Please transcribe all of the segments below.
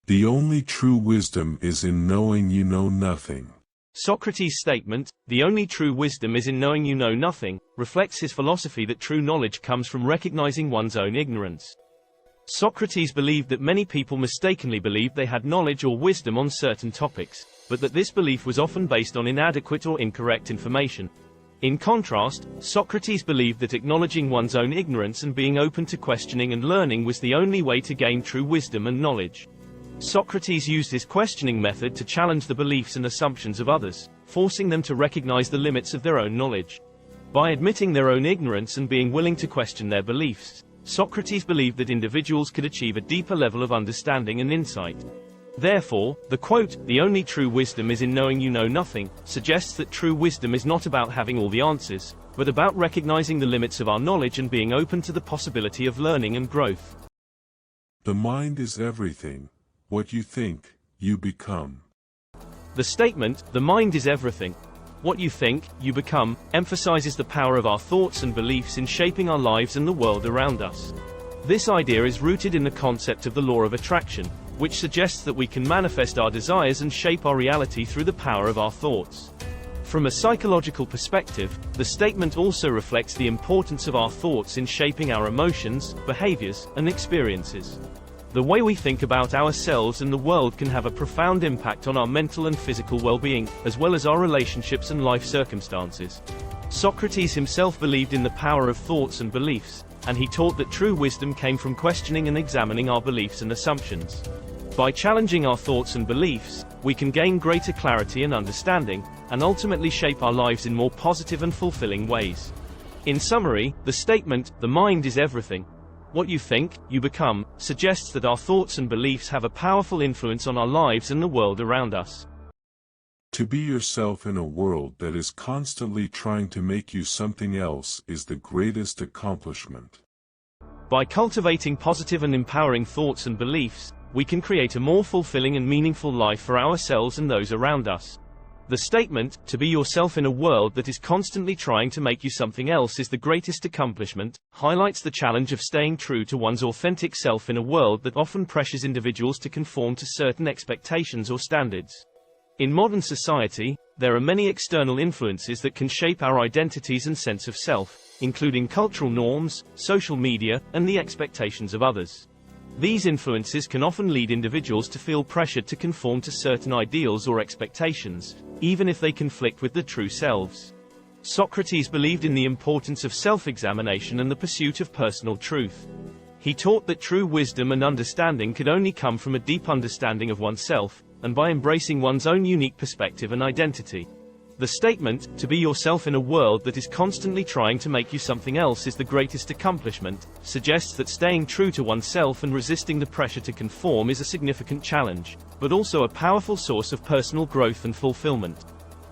The only true wisdom is in knowing you know nothing. Socrates' statement, "The only true wisdom is in knowing you know nothing," reflects his philosophy that true knowledge comes from recognizing one's own ignorance. Socrates believed that many people mistakenly believed they had knowledge or wisdom on certain topics, but that this belief was often based on inadequate or incorrect information. In contrast, Socrates believed that acknowledging one's own ignorance and being open to questioning and learning was the only way to gain true wisdom and knowledge. Socrates used his questioning method to challenge the beliefs and assumptions of others, forcing them to recognize the limits of their own knowledge. By admitting their own ignorance and being willing to question their beliefs, Socrates believed that individuals could achieve a deeper level of understanding and insight. Therefore, the quote, "The only true wisdom is in knowing you know nothing," suggests that true wisdom is not about having all the answers, but about recognizing the limits of our knowledge and being open to the possibility of learning and growth. The mind is everything. What you think, you become. The statement, "The mind is everything. What you think, you become," emphasizes the power of our thoughts and beliefs in shaping our lives and the world around us. This idea is rooted in the concept of the law of attraction, which suggests that we can manifest our desires and shape our reality through the power of our thoughts. From a psychological perspective, the statement also reflects the importance of our thoughts in shaping our emotions, behaviors, and experiences. The way we think about ourselves and the world can have a profound impact on our mental and physical well-being, as well as our relationships and life circumstances. Socrates himself believed in the power of thoughts and beliefs, and he taught that true wisdom came from questioning and examining our beliefs and assumptions. By challenging our thoughts and beliefs, we can gain greater clarity and understanding, and ultimately shape our lives in more positive and fulfilling ways. In summary, the statement, "The mind is everything. What you think, you become," suggests that our thoughts and beliefs have a powerful influence on our lives and the world around us. To be yourself in a world that is constantly trying to make you something else is the greatest accomplishment. By cultivating positive and empowering thoughts and beliefs, we can create a more fulfilling and meaningful life for ourselves and those around us. The statement, "To be yourself in a world that is constantly trying to make you something else is the greatest accomplishment," highlights the challenge of staying true to one's authentic self in a world that often pressures individuals to conform to certain expectations or standards. In modern society, there are many external influences that can shape our identities and sense of self, including cultural norms, social media, and the expectations of others. These influences can often lead individuals to feel pressured to conform to certain ideals or expectations, even if they conflict with their true selves. Socrates believed in the importance of self-examination and the pursuit of personal truth. He taught that true wisdom and understanding could only come from a deep understanding of oneself, and by embracing one's own unique perspective and identity. The statement, "To be yourself in a world that is constantly trying to make you something else is the greatest accomplishment," suggests that staying true to oneself and resisting the pressure to conform is a significant challenge, but also a powerful source of personal growth and fulfillment.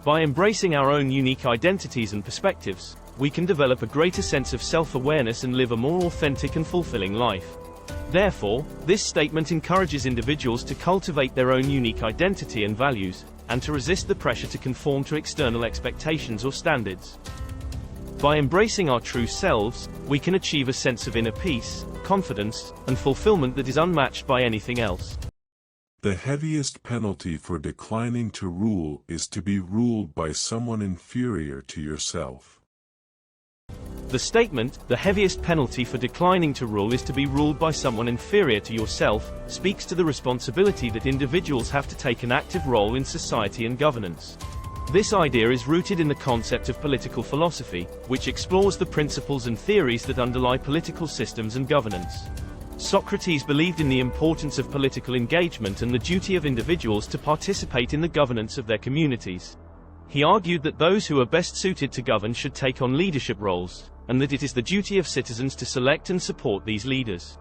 By embracing our own unique identities and perspectives, we can develop a greater sense of self-awareness and live a more authentic and fulfilling life. Therefore, this statement encourages individuals to cultivate their own unique identity and values, and to resist the pressure to conform to external expectations or standards. By embracing our true selves, we can achieve a sense of inner peace, confidence, and fulfillment that is unmatched by anything else. The heaviest penalty for declining to rule is to be ruled by someone inferior to yourself. The statement, "The heaviest penalty for declining to rule is to be ruled by someone inferior to yourself," speaks to the responsibility that individuals have to take an active role in society and governance. This idea is rooted in the concept of political philosophy, which explores the principles and theories that underlie political systems and governance. Socrates believed in the importance of political engagement and the duty of individuals to participate in the governance of their communities. He argued that those who are best suited to govern should take on leadership roles, and that it is the duty of citizens to select and support these leaders.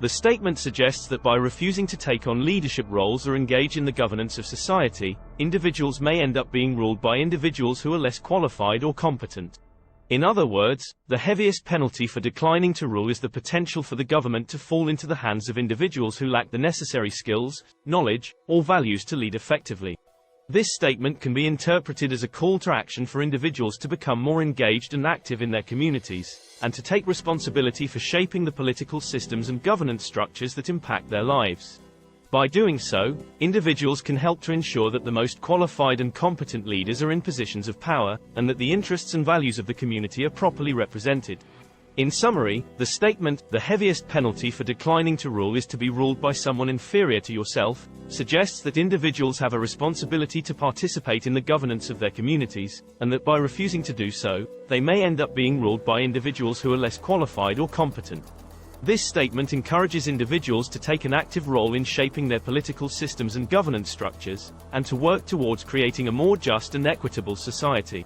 The statement suggests that by refusing to take on leadership roles or engage in the governance of society, individuals may end up being ruled by individuals who are less qualified or competent. In other words, the heaviest penalty for declining to rule is the potential for the government to fall into the hands of individuals who lack the necessary skills, knowledge, or values to lead effectively. This statement can be interpreted as a call to action for individuals to become more engaged and active in their communities, and to take responsibility for shaping the political systems and governance structures that impact their lives. By doing so, individuals can help to ensure that the most qualified and competent leaders are in positions of power, and that the interests and values of the community are properly represented. In summary, the statement, "the heaviest penalty for declining to rule is to be ruled by someone inferior to yourself," suggests that individuals have a responsibility to participate in the governance of their communities, and that by refusing to do so, they may end up being ruled by individuals who are less qualified or competent. This statement encourages individuals to take an active role in shaping their political systems and governance structures, and to work towards creating a more just and equitable society.